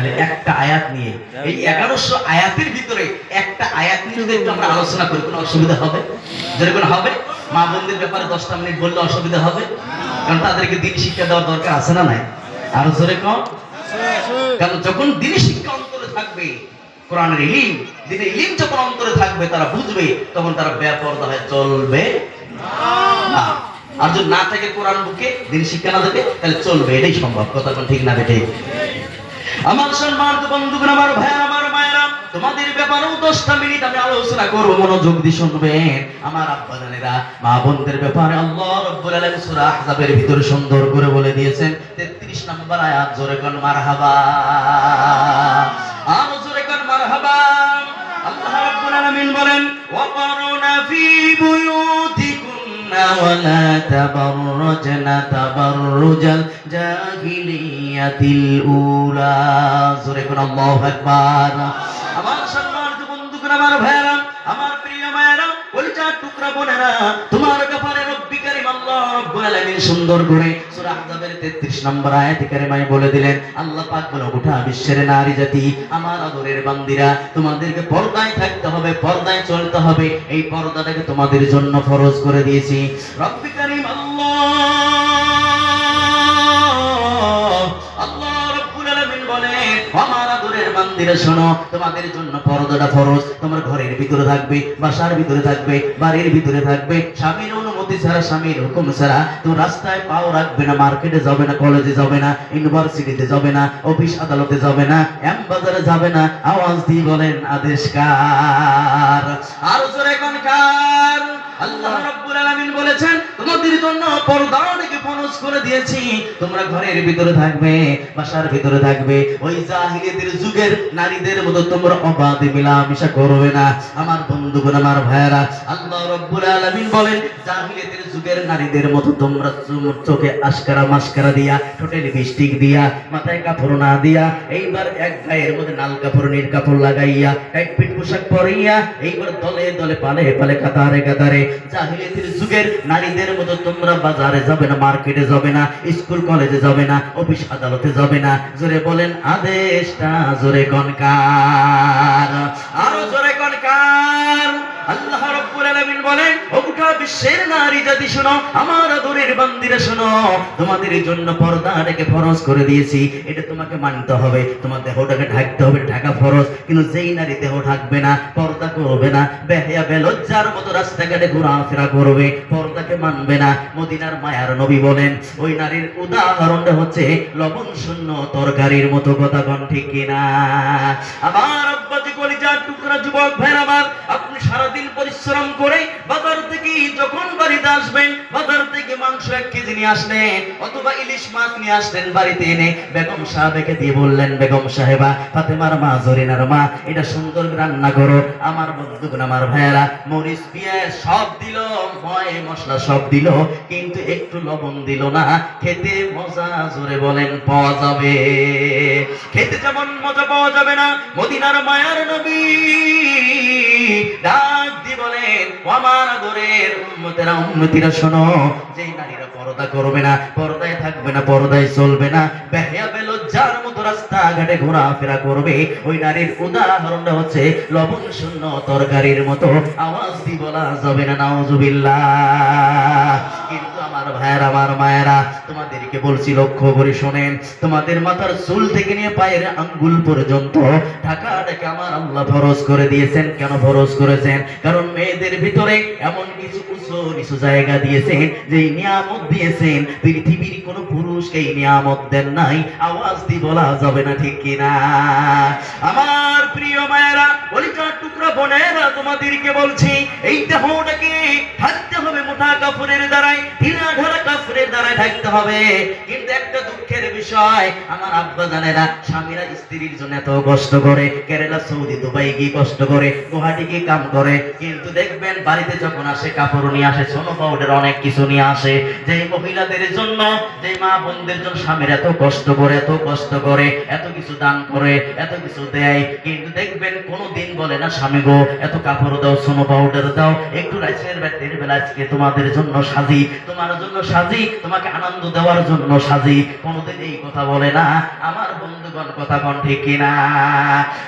তাহলে একটা আয়াত নিয়ে এই 1100 আয়াতের ভিতরে একটা আয়াত নিয়ে যদি একটু আমরা আলোচনা করি কোনো অসুবিধা হবে? যেরকম হবে মা বোনদের ব্যাপারে 10টা মিনিট বললে অসুবিধা হবে? কারণ তাদেরকে দিন শিক্ষা দেওয়ার দরকার আছে না নাই? আরো জোরে কম। কারণ যখন দিন শিক্ষা অন্তরে থাকবে, কোরআনের ইলম, দিনের ইলম যখন অন্তরে থাকবে, তারা বুঝবে, তখন তারা বেপরদা হয়ে চলবে না। আর যদি না থাকে কোরআন বুকে, দিন শিক্ষা না দেবে, তাহলে চলবে। এটাই সম্ভব। কথা কোন ঠিক না বেঠে? আমার সম্মানিত বন্ধুগণ, আমার ভাই, আমার মায়েরা, তোমাদের ব্যাপারেও 10টা মিনিট আমি আলোচনা করব, মনোযোগ দিয়ে শুনবেন। আমার আব্বা জানেরা, মা বোনদের ব্যাপারে আল্লাহ রাব্বুল আলামিন সূরা আহজাবের ভিতরে সুন্দর করে বলে দিয়েছেন। 33 নম্বর আয়াত, জোরে কোন মারহাবা, আর জোরে কোন মারহাবা। আল্লাহ রাব্বুল আলামিন বলেন, ওয়াকারনা ফি বুয়ুতিকুন্না ওয়ালা তাবাররাজনা তাবাররুজাল জাহিলিয়াতিল উলা। জোরে কোন আল্লাহু আকবার। আমার সম্মানিত বন্ধুগণ, আমার ভাইরা, আমার প্রিয় মায়েরা, কলিজার টুকরা বোনেরা, তোমার ব্যাপারে রব্বি কারীম আল্লাহ রাব্বুল আলামিন সুন্দর করে সূরা আহজাবের 33 নম্বর আয়াতে কারিমায় বলে দিলেন। আল্লাহ পাক বলে, গোটা বিশ্বের নারী জাতি, আমার আদরের বান্দিরা, তোমাদেরকে পর্দায় থাকতে হবে, পর্দায় চলতে হবে। এই পর্দাটাকে তোমাদের জন্য ফরজ করে দিয়েছি। রব্বি কারীম আল্লাহ রাব্বুল আলামিন বলে, আমার আদরের বান্দিরা শোনো, তোমাদের জন্য পর্দাটা ফরজ। তোমার ঘরের ভিতরে থাকবে, বাসার ভিতরে থাকবে, বাড়ির ভিতরে থাকবে। স্বামীর অনুমতি ছাড়া, স্বামীর হুকুম ছাড়া তুমি রাস্তায় পাও রাখবে না, মার্কেটে যাবে না, কলেজে যাবে না, ইউনিভার্সিটিতে যাবে না, অফিস আদালতে যাবে না, বাজারে যাবে না। আওয়াজ দিয়ে বলেন, আদেশ কার? আর জোরে কোন কার? আল্লাহ রাব্বুল আলামিন বলেছেন, তোমাদের জন্য পর্দাটাকে ফরজ করে দিয়েছি। তোমরা ঘরের ভিতরে থাকবে, বাসার ভিতরে থাকবে। ওই জাহিলিয়াতের যুগের নারীদের মতো তোমরা অবাধে মিলামেশা করবে না। আমার বন্ধুগণ, আমার ভাইয়েরা, আল্লাহ রাব্বুল আলামিন বলেন, জাহিলিয়াতের যুগের নারীদের মতো তোমরা চোখে আশকারা মাস্কারা দিয়া, ঠোঁটে লিপস্টিক দিয়া, মাথায় কাপড় না দিয়া, এইবার এক গায়ের মধ্যে লাল কাপড় নীল কাপড় লাগাইয়া, টাইট ফিট পোশাক পরিয়া, এইবার দলে দলে পালে পালে কাতারে কাতারে জাহিলিয়াতের যুগের নারীদের মতো তোমরা বাজারে যাবে না, মার্কেটে যাবে না, স্কুল কলেজে যাবে না, অফিস আদালতে যাবে না। জোরে বলেন, আদেশটা জোরে কোন কার? আরো জোরে কোন কার? আল্লাহ রাব্বুল আলামিন বলেন, ও গোটা বিশ্বের নারী জাতি শোনো, আমার আদরের বান্দিরা শোনো, তোমাদের জন্য পর্দাটাকে ফরজ করে দিয়েছি। এটা তোমাকে মানতে হবে। তোমার দেহটাকে ঢাকতে হবে, ঢাকা ফরজ। কিন্তু যেই নারী দেহ ঢাকবে না, পর্দা করবে না, বেহায়া বেলজ্জার মতো রাস্তাঘাটে ঘোরাফেরা করবে, পর্দাকে মানবে না, মদিনার মায়ার নবী বলেন, ওই নারীর উদাহরণটা হচ্ছে লবণ শূন্য তরকারির মতো। কথা কোন ঠিক কিনা? আমার আব্বাজি কলিজার টুকরা যুবক ভাই আমার, আপনি সারাদিন পরিশ্রম করে বাজার থেকে যখন বাড়িতে আসবেন, বাজার থেকে মাংস 1 কেজি নিয়ে আসলেন, অথবা ইলিশ মাছ নিয়ে আসলেন বাড়িতে এনে বেগম সাহেবকে দিয়ে বললেন, বেগম সাহেবা, ফাতেমার মা, জরিনার মা, এটা সুন্দর রান্না করো। আমার বন্ধুগণ, আমার ভাইয়েরা, মরিচ পেঁয়াজ সব দিল, ময় মশলা সব দিল, কিন্তু একটু লবণ দিল না। খেতে মজা জোরে বলেন পাওয়া যাবে? খেতে যেমন মজা পাওয়া যাবে না, মদিনার মায়ার নবী ডাক দিয়ে বলেন, আমার আদরের উম্মতেরা, উম্মতিরা শোনো, যেই নারীরা পর্দা করবে না, পর্দায় থাকবে না, পর্দায় চলবে না, বেহায়া বেলজ্জার মতো রাস্তাঘাটে ঘোরাফেরা করবে, ওই নারীর উদাহরণটা হচ্ছে লবণ শূন্য তরকারির মতো। আওয়াজ দিয়ে বলা যাবে না নাউজুবিল্লাহ? কিন্তু আমার ভাইয়েরা, আমার মায়েরা, তোমাদেরকে বলছি, লক্ষ্য করে শোনেন, তোমাদের মাথার চুল থেকে নিয়ে পায়ের আঙ্গুল পর্যন্ত ঢাকাটাকে আমার আল্লাহ ফরজ করে দিয়েছেন। কেন ফরজ করেছেন? কারণ মেয়েদের ভিতরে এমন কিছু উঁচু নিচু জায়গা দিয়েছেন, যে নিয়ামত দিয়েছেন, পৃথিবীর কোন পুরুষকে এই নিয়ামত দেন নাই। আওয়াজ দিয়ে বলা যাবে না ঠিক কিনা? আমার প্রিয় মায়েরা, কলিজার টুকরা বোনেরা, তোমাদেরকে বলছি, এই দেহটাকে ঢাকতে হবে মোটা কাপড়ের দ্বারাই, ঢিলা ঢালা কাপড়ের দ্বারাই ঢাকতে হবে। কিন্তু একটা দুঃখের বিষয়, আমার আব্বা জানেরা, স্বামীরা স্ত্রীর জন্য এত কষ্ট করে, কেরালা, সৌদি, দুবাই গিয়ে কষ্ট করে, গুয়াহাটি গিয়ে কাম করে, কিন্তু দেখবেন বাড়িতে যখন আসে কাপড় নিয়ে আসে, সোনো পাউডার, অনেক কিছু নিয়ে আসে। যে মহিলাদের জন্য, যে মা বোনদের জন্য স্বামীর এত কষ্ট করে, এত কষ্ট করে, এত কিছু দান করে, এত কিছু দেয়, কিন্তু দেখবেন কোনোদিন বলে না, স্বামী গো এত কাপড় দাও, সোনো পাউডার দাও, একটু রাইসের বেলা আজকে তোমার তোমাদের জন্য সাজি, তোমার জন্য সাজি, তোমাকে আনন্দ দেওয়ার জন্য সাজি। কোনোদিন এই কথা বলে না আমার বন্ধুগণ, কথা কোন ঠিক কিনা?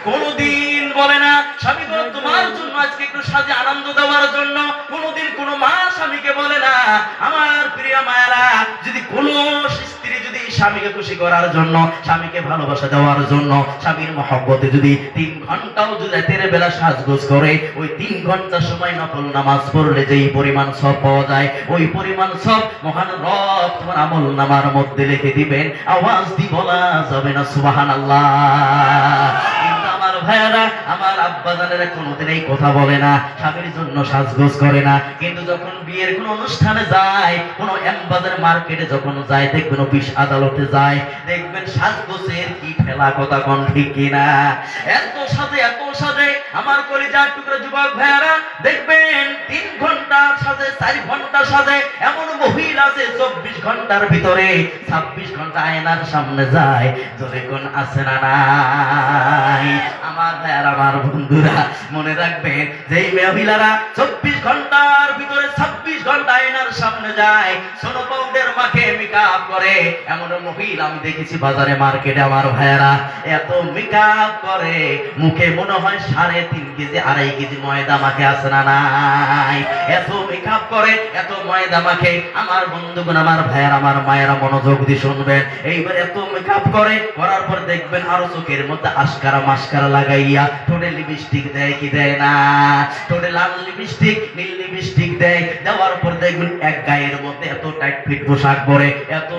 কোনোদিন বলে না স্বামী গো তোমার জন্য আজকে একটু সাজে আনন্দ দেওয়ার জন্য। কোনোদিন কোনো মা স্বামীকে বলে না আমার প্রিয় মায়েরা, যদি কোনো স্ত্রী যদি স্বামীকে খুশি করার জন্য, স্বামীকে ভালোবাসা দেওয়ার জন্য, স্বামীর মহব্বতে যদি 3 ঘন্টাও যদি রাতের বেলা সাজগোজ করে, ওই 3 ঘন্টা সময় নফল নামাজ পড়লে যেই পরিমাণ সব পাওয়া যায়, ওই পরিমাণ সব মহান রব তোমার আমল নামার মধ্যে লিখে দিবেন। আওয়াজ দি বলা যাবে না সুবহানাল্লাহ। কিন্তু আমার ভাইয়ারা, আমার আব্বা জানেরা কোনোদিন এই কথা বলে না, স্বামীর জন্য সাজগোজ করে না। কিন্তু যখন বিয়ের কোনো অনুষ্ঠানে যায়, কোনো এমবাজার মার্কেটে যখন যায়, দেখবেন অফিস আদালতে যায়, দেখবেন সাজগোজের কি ঠেলা, কথা কোন ঠিক কিনা? এত সাজে আমার কলিজার টুকরা যুবক ভাইয়ারা, দেখবেন 3 ঘন্টা সাজে, 4 ঘন্টা সাজে। এমন মহিলা আছে 24 ঘন্টার ভিতরে 26 ঘন্টা আয়নার সামনে যায়, জোরে কোন আছে না নাই? আমার ভাইয়ারা, আমার বন্ধুরা, মনে রাখবেন যেই মহিলারা 24 ঘন্টার ভিতরে 26 ঘন্টা আয়নার সামনে যায়, সোনো পাউডার মাখে, মেকআপ করে, এমন মহিলা আমি দেখেছি বাজারে মার্কেটে। আমার ভাইয়ারা, এত মেকআপ করে, মুখে মনে হয় 3.5 কেজি 2.5 কেজি ময়দা মাখে, আছে না নাই? এত মেকআপ করে, এত ময়দা মাখে। আমার বন্ধুগণ, আমার ভাইয়ারা, আমার মায়েরা, মনোযোগ দিয়ে শুনবেন। এইবার এত মেকআপ করে, করার পর দেখবেন আরো চোখের মধ্যে আশকারা মাস্কারা লাগাইয়া, ঠোঁটে লিপস্টিক দেয় কি দেয় না? ঠোঁটে লাল লিপস্টিক, নীল লিপস্টিক দেয়। দেওয়ার পর দেখবেন এক গায়ের মধ্যে এত টাইট ফিট পোশাক পরে, এত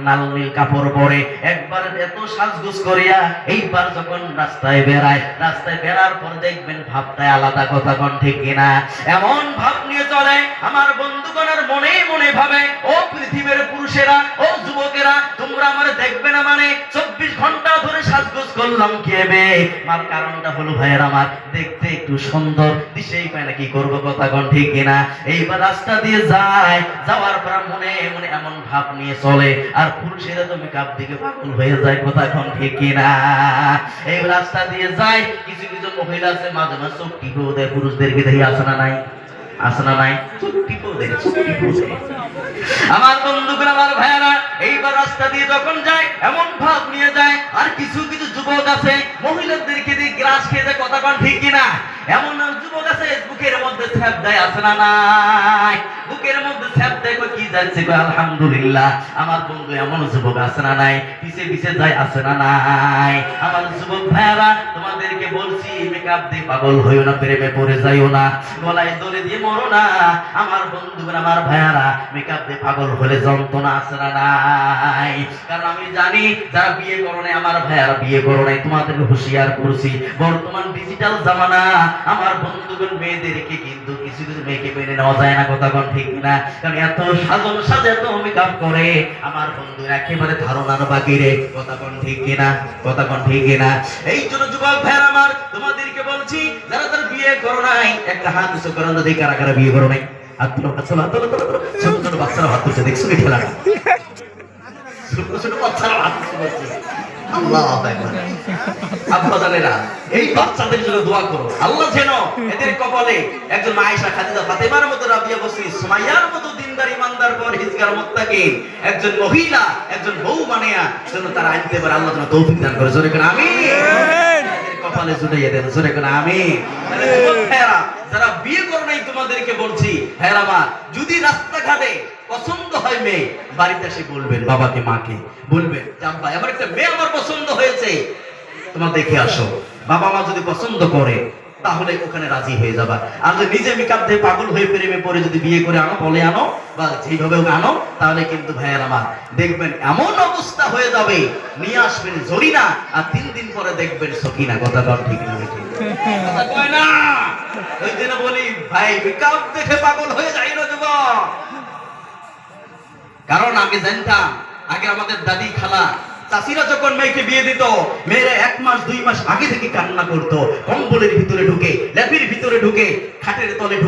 লাল নীল কাপড় পরে, একবার এত সাজগোজ করিয়া এইবার যখন রাস্তায় বেড়ায়, রাস্তায় বেড়ার পর দেখবেন ভাবটাই আলাদা, কথা কোন ঠিক কিনা? এমন ভাব নিয়ে চলে আমার বন্ধুগণের মনে মনে ভাবে, ও পৃথিবীর পুরুষেরা, ও যুবকেরা, তোমরা আমার দেখবে না মানে 24 ঘন্টা ধরে সাজগোজ করলাম কি হবে? আমার কারণটা হলো ভাইয়ের আমার দেখতে একটু সুন্দর, দিশেই পায় না কি করবো, কথা কোন ঠিক কিনা? এইবার রাস্তা দিয়ে যায়, যাওয়ার পর মনে মনে এমন ভাব নিয়ে চলে, আর পুরুষেরা তো মেকআপ দিকে পাগল হয়ে যায়, কথা কোন ঠিক কিনা? এই রাস্তা দিয়ে যায়, কিছু কিছু মহিলা আছে মাঝে মাঝে চোখ টিপেও দেয়, পুরুষদেরকে দেখি, আছে না নাই? আছে না নাই? চোখ টিপেও দেয়, চোখ টিপেও দেয়। আমার বন্ধুরা, আমার ভাইয়ারা, এইবার রাস্তা দিয়ে যখন যায় এমন ভাব নিয়ে যায়। আর কিছু কিছু যুবক আছে মহিলাদেরকে দিয়ে গ্রাস খেয়ে যায়, কথা কোন ঠিক কিনা? এমন যুবক আছে বুকের মধ্যে ছ্যাপ দেয়, আছে না নাই? বুকের মধ্যে ছ্যাপ দেয়, কি যাচ্ছে, আলহামদুলিল্লাহ। আমার বন্ধু, এমন যুবক আছে না নাই? পিছে পিছে যায়, আছে না নাই? আমার যুবক ভাইয়ারা, তোমাদেরকে বলছি মেকআপ দিয়ে পাগল হইও না, প্রেমে পড়ে যাইও না, গলায় দড়ি দিয়ে মরো না। আমার বন্ধুরা, আমার ভাইয়ারা, মেকআপ দিয়ে পাগল হলে যন্ত্রণা, আছে না নাই? কারণ আমি জানি যারা বিয়ে করো নাই, আমার ভাইয়ারা বিয়ে করো নাই, তোমাদেরকে হুঁশিয়ার করছি, বর্তমান ডিজিটাল জামানা। আমার বন্ধুগণ, মেয়েদেরকে কিন্তু কিছু কিছু মেয়েকে মেনে নেওয়া যায় না, কথা কোন ঠিক না? কারণ এত সাজন সাজে, এত মেকআপ করে, আমার বন্ধুরা একেবারে ধারণার বাকিরে, কথা কোন ঠিক কিনা? কথা কোন ঠিক কিনা? এই জন্য যুবক ভাইরা আমার, তোমাদেরকে বলছি, যারা যারা বিয়ে করো নাই, একটা হাত উঁচু করো, যদি কারা কারা বিয়ে করো নাই, হাত তুলো, হাত তুলো, হাত তুলো, ছোট ছোট বাচ্চারা হাত তুলছে, দেখছো এই খেলাটা? ছোট ছোট বাচ্চারা হাত তুলছে। আল্লাহু আকবার। আব্বা জানেরা, এই বাচ্চাদের জন্য দোয়া করো, আল্লাহ যেন এদের কপালে একজন আয়েশা, খাদিজা, ফাতেমার মতো, রাবিয়া, বসরি, সুমাইয়ার মতো দিনদার, ইমানদার, পরহেজগার, মুত্তাকিন একজন মহিলা, একজন বউ বানিয়া যেন তারা আনতে পারে। আল্লাহ যেন তৌফিক দান করে, জোরে করে আমিন। কপালে জুড়িয়ে দেন, জোরে করে আমিন। যারা বিয়ে করো নাই, তোমাদেরকে বলছি, হ্যাঁ আমার, যদি রাস্তাঘাটে পছন্দ হয় মেয়ে, বাড়িতে এসে বলবেন বাবাকে, মাকে বলবেন, জাম্পা আমার একটা মেয়ে আমার পছন্দ হয়েছে, তোমার দেখে আসো। বাবা মা যদি পছন্দ করে তাহলে ওখানে রাজি হয়ে যাবা। আর যদি নিজে মেকআপ দিয়ে পাগল হয়ে প্রেমে পড়ে যদি বিয়ে করে আনো, বলে আনো, বা যেভাবে আনো, তাহলে কিন্তু ভাইয়ার আমার দেখবেন এমন অবস্থা হয়ে যাবে, নিয়ে আসবেন জরিনা, আর 3 দিন পরে দেখবেন সকিনা, কথা কর ঠিক না? কথা কয় না? ওই জন্য বলি ভাই, মেকআপ দেখে পাগল হয়ে যাই না যুবক। কারণ আমি জানতাম, আগে আমাদের দাদি, খালা, চাচিরা যখন মেয়েকে বিয়ে দিত, মেয়েরা 1 মাস 2 মাস আগে থেকে কান্না করতো, কম্বলের ভিতরে ঢুকে, ল্যাপের ভিতরে ঢুকে, খাটের তলে ঢুকে।